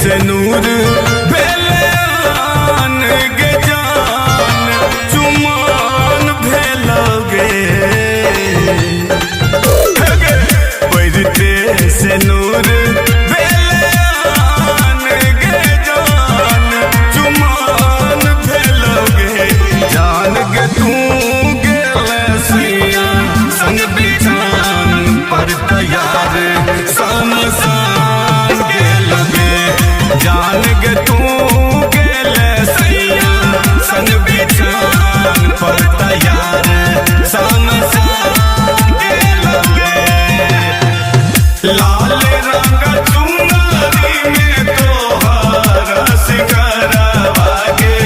से नूर भेलान गे जान चुमान भेलोगे पैरते से नूर भेलान गे जान चुमान भेलोगे जान गे तू गेले सिया संग बिछान पर तैयार समसान गेलोगे जान गे तू गेले सैया संग बिछान पर तैयार समसान गेलोगे लाल रंग चुनरी में तोहरा सिकरवागे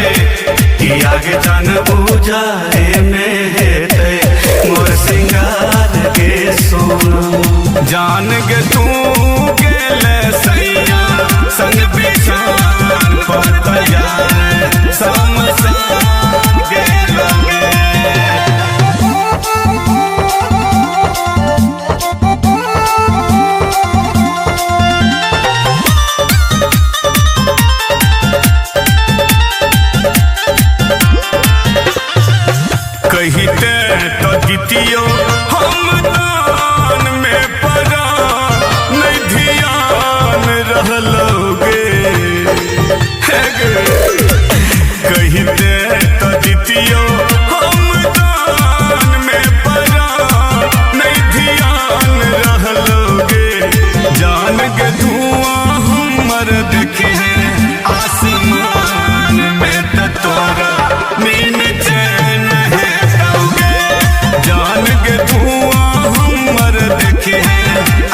कि आगे जान बुझाए में हेते मोर सिंगार के सोना जान गे तू गेले सैया संग बिछान पर तैयार समसान गेलोगे कहिते तो दितियो हम दान में पड़ा नहीं ध्यान रहलोगे कहिते तो दितियो हम दान में पड़ा नहीं ध्यान रहलोगे जान के धुआं हमर देखे आसमान में तो तोरा नींद चैन है जान के धुआं हमर देखे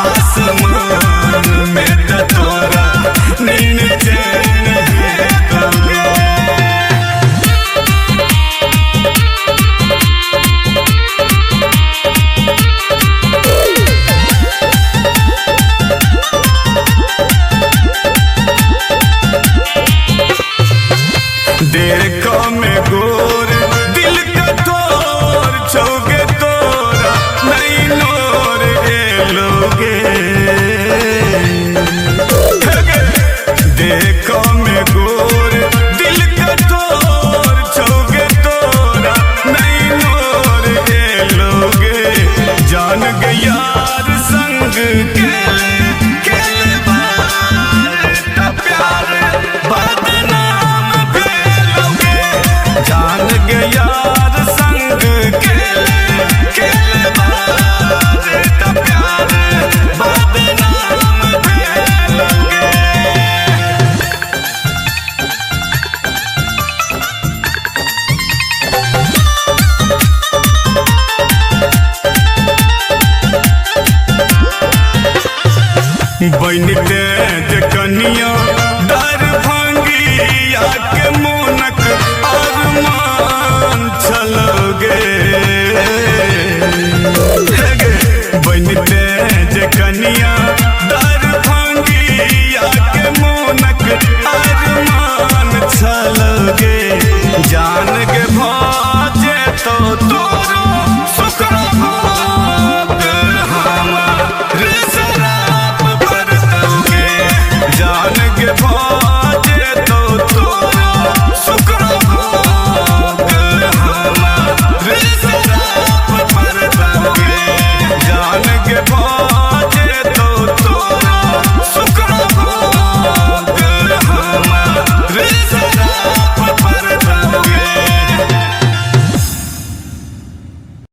आसमान में तो तोरा नींद चैन है कौगे देखो में गोर दिल का तोर छौगे तोरा नहीं नोर लोगे देखो में गोर दिल का तोर छौगे तोरा नहीं नोर लोगे जान गे यार संग केले बार प्यार बदनाम जान गे यार संग केले बार प्यार बदनाम भेलोगे बनते जे कनिया दर भंगिया के मोनक अरमान छलोगे